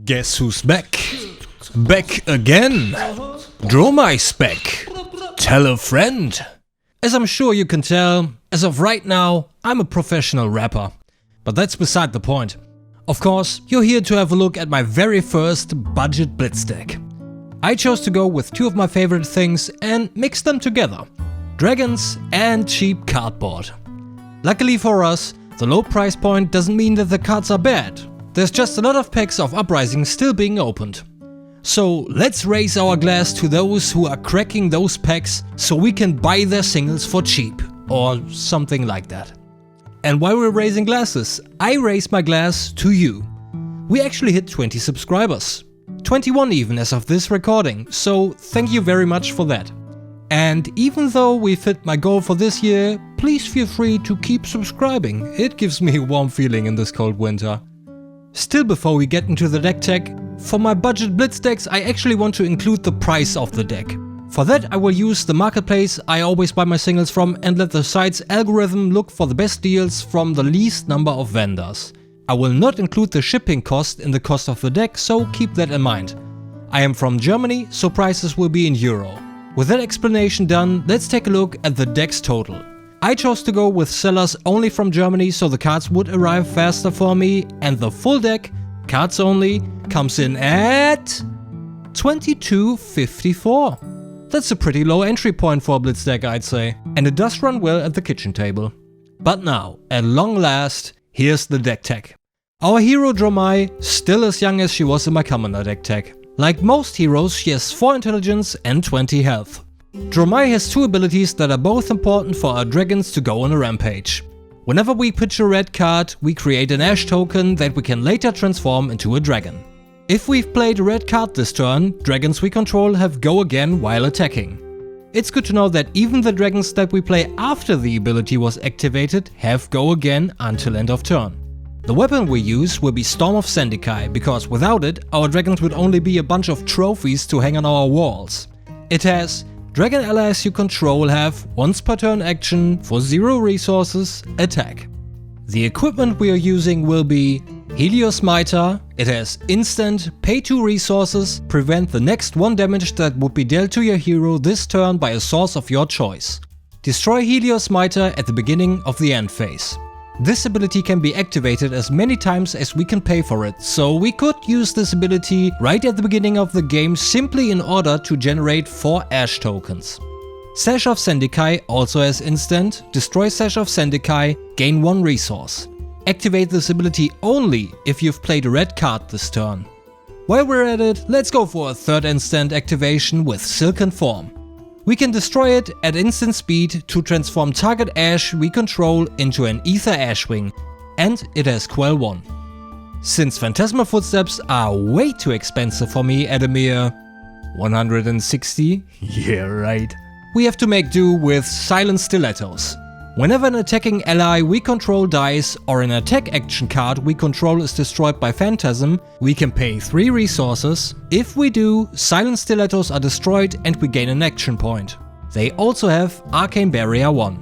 Guess who's back? Back again! Dromai's back! Tell a friend! As I'm sure you can tell, as of right now, I'm a professional rapper. But that's beside the point. Of course, you're here to have a look at my very first budget Blitz deck. I chose to go with two of my favorite things and mix them together. Dragons and cheap cardboard. Luckily for us, the low price point doesn't mean that the cards are bad. There's just a lot of packs of Uprising still being opened. So let's raise our glass to those who are cracking those packs so we can buy their singles for cheap. Or something like that. And while we're raising glasses, I raise my glass to you. We actually hit 20 subscribers. 21 even as of this recording, so thank you very much for that. And even though we've hit my goal for this year, please feel free to keep subscribing. It gives me a warm feeling in this cold winter. Still, before we get into the deck tech, for my budget Blitz decks I actually want to include the price of the deck. For that I will use the marketplace I always buy my singles from and let the site's algorithm look for the best deals from the least number of vendors. I will not include the shipping cost in the cost of the deck, so keep that in mind. I am from Germany, so prices will be in euro. With that explanation done, let's take a look at the deck's total. I chose to go with sellers only from Germany so the cards would arrive faster for me, and the full deck, cards only, comes in at 22.54. That's a pretty low entry point for a Blitz deck, I'd say, and it does run well at the kitchen table. But now, at long last, here's the deck tech. Our hero Dromai, still as young as she was in my commoner deck tech. Like most heroes, she has 4 intelligence and 20 health. Dromai has 2 abilities that are both important for our dragons to go on a rampage. Whenever we pitch a red card, we create an ash token that we can later transform into a dragon. If we've played a red card this turn, dragons we control have go again while attacking. It's good to know that even the dragons that we play after the ability was activated have go again until end of turn. The weapon we use will be Storm of Zendikar, because without it, our dragons would only be a bunch of trophies to hang on our walls. It has dragon allies you control have once per turn action for 0 resources, attack. The equipment we are using will be Helios Mitre. It has instant, pay 2 resources, prevent the next 1 damage that would be dealt to your hero this turn by a source of your choice. Destroy Helios Mitre at the beginning of the end phase. This ability can be activated as many times as we can pay for it, so we could use this ability right at the beginning of the game simply in order to generate 4 ash tokens. Sash of Zendikar also has instant, destroy Sash of Zendikar, gain 1 resource. Activate this ability only if you've played a red card this turn. While we're at it, let's go for a 3rd instant activation with Silken Form. We can destroy it at instant speed to transform target ash we control into an Ether Ashwing, and it has Quell 1. Since Phantasmal Footsteps are way too expensive for me at a mere 160, yeah right, we have to make do with Silent Stilettos. Whenever an attacking ally we control dies or an attack action card we control is destroyed by Phantasm, we can pay 3 resources. If we do, Silent Stilettos are destroyed and we gain an action point. They also have Arcane Barrier 1.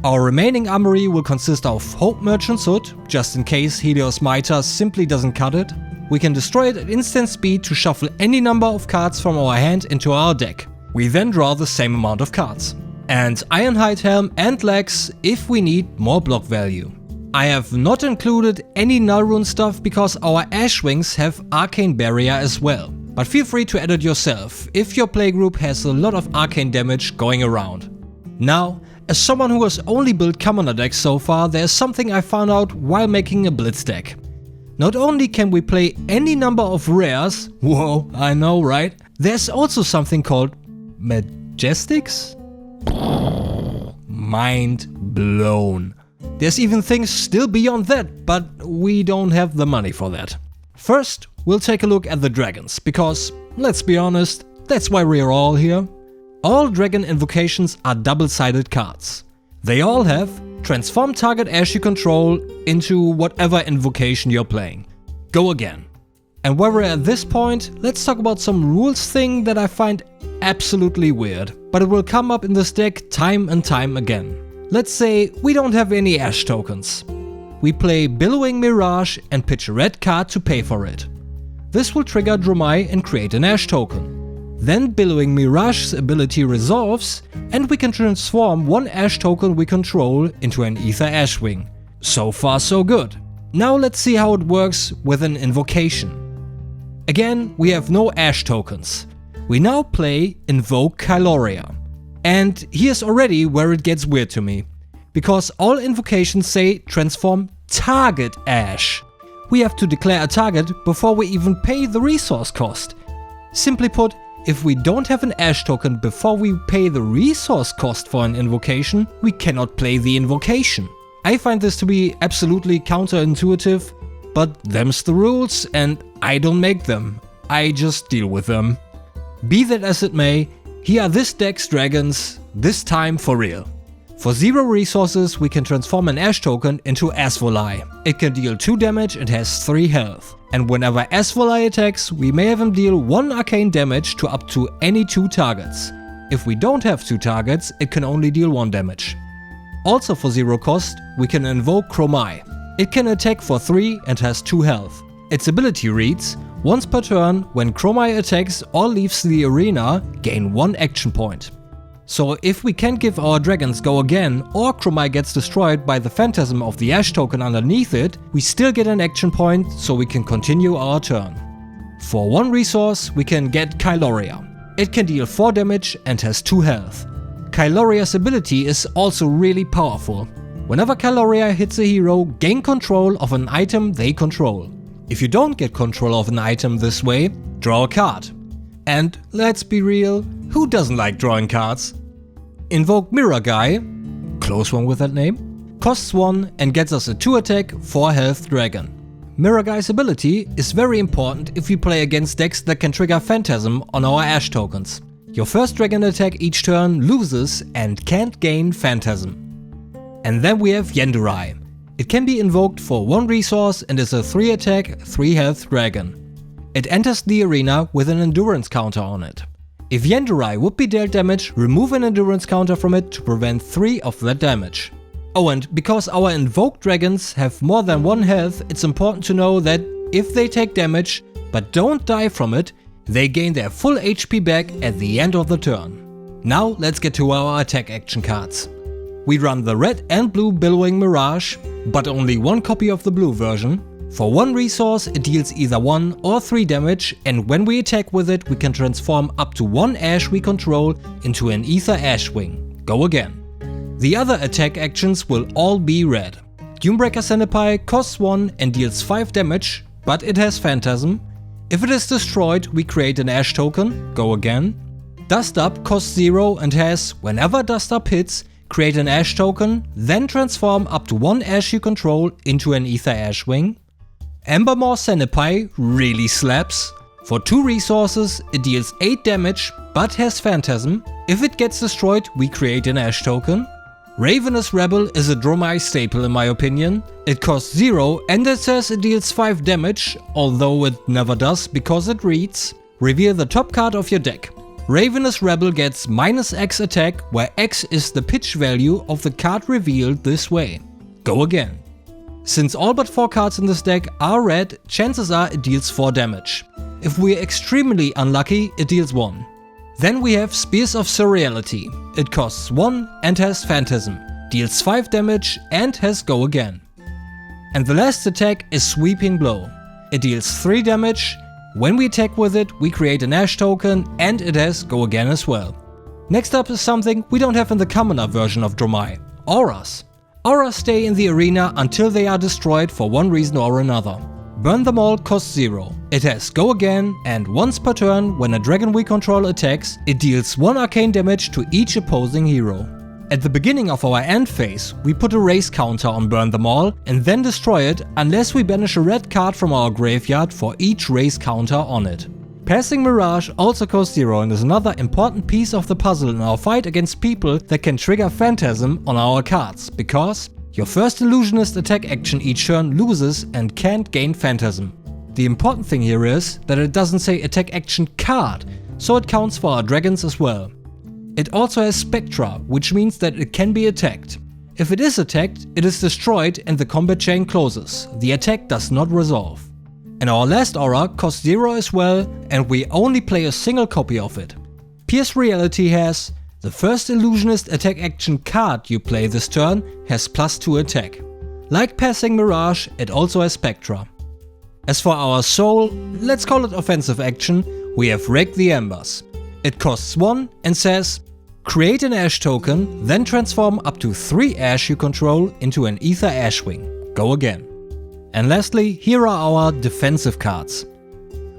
Our remaining armory will consist of Hope Merchant's Hood, just in case Helios Mitre simply doesn't cut it. We can destroy it at instant speed to shuffle any number of cards from our hand into our deck. We then draw the same amount of cards. And Ironhide Helm and legs if we need more block value. I have not included any Null Rune stuff because our Ashwings have Arcane Barrier as well. But feel free to add it yourself if your playgroup has a lot of arcane damage going around. Now, as someone who has only built commoner decks so far, there's something I found out while making a Blitz deck. Not only can we play any number of rares, whoa, I know right, there's also something called Majestics? Mind blown. There's even things still beyond that, but we don't have the money for that. First, we'll take a look at the dragons, because, let's be honest, that's why we're all here. All dragon invocations are double-sided cards. They all have transform target ash you control into whatever invocation you're playing. Go again. And while we're at this point, let's talk about some rules thing that I find absolutely weird, but it will come up in this deck time and time again. Let's say we don't have any ash tokens. We play Billowing Mirage and pitch a red card to pay for it. This will trigger Dromai and create an Ash token. Then Billowing Mirage's ability resolves, and we can transform one Ash token we control into an Ether Ashwing. So far so good. Now let's see how it works with an Invocation. Again, we have no Ash tokens. We now play Invoke Kyloria. And here's already where it gets weird to me. Because all invocations say transform target Ash. We have to declare a target before we even pay the resource cost. Simply put, if we don't have an Ash token before we pay the resource cost for an invocation, we cannot play the invocation. I find this to be absolutely counterintuitive, but them's the rules and I don't make them. I just deal with them. Be that as it may, here are this deck's dragons, this time for real. For 0 resources we can transform an Ash token into Asvolai. It can deal 2 damage and has 3 health. And whenever Asvolai attacks, we may have him deal 1 arcane damage to up to any 2 targets. If we don't have 2 targets, it can only deal 1 damage. Also for 0 cost, we can invoke Dromai. It can attack for 3 and has 2 health. Its ability reads, once per turn, when Dromai attacks or leaves the arena, gain 1 action point. So if we can't give our dragons go again, or Dromai gets destroyed by the phantasm of the Ash token underneath it, we still get an action point so we can continue our turn. For 1 resource, we can get Kyloria. It can deal 4 damage and has 2 health. Kyloria's ability is also really powerful. Whenever Kyloria hits a hero, gain control of an item they control. If you don't get control of an item this way, draw a card. And let's be real, who doesn't like drawing cards? Invoke Mirror Guy, close one with that name, costs 1 and gets us a 2 attack, 4 health dragon. Mirror Guy's ability is very important if we play against decks that can trigger Phantasm on our Ash tokens. Your first dragon attack each turn loses and can't gain Phantasm. And then we have Yendurai. It can be invoked for 1 resource and is a 3 attack, 3 health dragon. It enters the arena with an endurance counter on it. If Yendurai would be dealt damage, remove an endurance counter from it to prevent 3 of that damage. Oh, and because our invoked dragons have more than 1 health, it's important to know that if they take damage but don't die from it, they gain their full HP back at the end of the turn. Now let's get to our attack action cards. We run the red and blue Billowing Mirage, but only 1 copy of the blue version. For 1 resource, it deals either 1 or 3 damage, and when we attack with it, we can transform up to 1 Ash we control into an Ether Ashwing. Go again. The other attack actions will all be red. Dunebreaker Senpai costs 1 and deals 5 damage, but it has Phantasm. If it is destroyed, we create an Ash token. Go again. Dust Up costs 0 and has, whenever Dust Up hits, create an Ash token, then transform up to 1 Ash you control into an Ether Ashwing. Embermaw Senpai really slaps. For 2 resources, it deals 8 damage but has Phantasm. If it gets destroyed, we create an Ash token. Ravenous Rebel is a Dromai staple in my opinion. It costs 0 and it says it deals 5 damage, although it never does because it reads, reveal the top card of your deck. Ravenous Rebel gets -X attack, where X is the pitch value of the card revealed this way. Go again. Since all but 4 cards in this deck are red, chances are it deals 4 damage. If we're extremely unlucky, it deals 1. Then we have Spears of Surreality. It costs 1 and has Phantasm, deals 5 damage and has Go Again. And the last attack is Sweeping Blow. It deals 3 damage. When we attack with it, we create an Ash token and it has Go Again as well. Next up is something we don't have in the commoner version of Dromai, Auras. Auras stay in the arena until they are destroyed for one reason or another. Burn Them All costs 0. It has Go Again, and once per turn, when a dragon we control attacks, it deals 1 arcane damage to each opposing hero. At the beginning of our end phase, we put a race counter on Burn Them All and then destroy it unless we banish a red card from our graveyard for each race counter on it. Passing Mirage also costs 0 and is another important piece of the puzzle in our fight against people that can trigger Phantasm on our cards, because your first Illusionist attack action each turn loses and can't gain Phantasm. The important thing here is that it doesn't say attack action card, so it counts for our dragons as well. It also has Spectra, which means that it can be attacked. If it is attacked, it is destroyed and the combat chain closes. The attack does not resolve. And our last aura costs 0 as well, and we only play a single copy of it. Pierce Reality has: the first illusionist attack action card you play this turn has +2 attack. Like Passing Mirage, it also has Spectra. As for our soul, let's call it offensive action, we have Rake the Embers. It costs 1 and says: create an Ash token, then transform up to 3 Ash you control into an Ether Ashwing. Go again. And lastly, here are our defensive cards.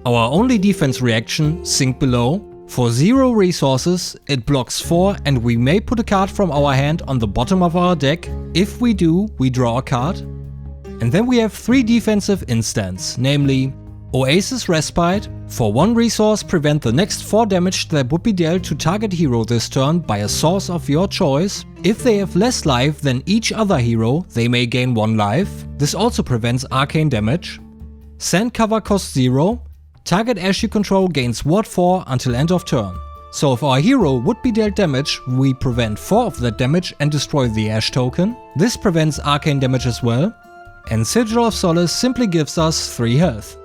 Our only defense reaction, Sink Below. For 0 resources, it blocks 4 and we may put a card from our hand on the bottom of our deck. If we do, we draw a card. And then we have 3 defensive instants, namely Oasis Respite. For 1 resource, prevent the next 4 damage that would be dealt to target hero this turn by a source of your choice. If they have less life than each other hero, they may gain 1 life. This also prevents arcane damage. Sand Cover costs 0. Target Ash you control gains Ward 4 until end of turn. So if our hero would be dealt damage, we prevent 4 of that damage and destroy the Ash token. This prevents arcane damage as well. And Sigil of Solace simply gives us 3 health.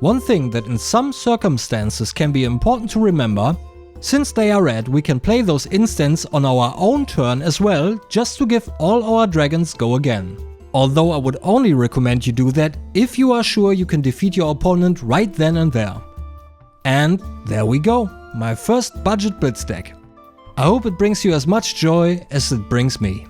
One thing that in some circumstances can be important to remember: since they are red, we can play those instants on our own turn as well, just to give all our dragons go again. Although I would only recommend you do that if you are sure you can defeat your opponent right then and there. And there we go, my first budget Blitz deck. I hope it brings you as much joy as it brings me.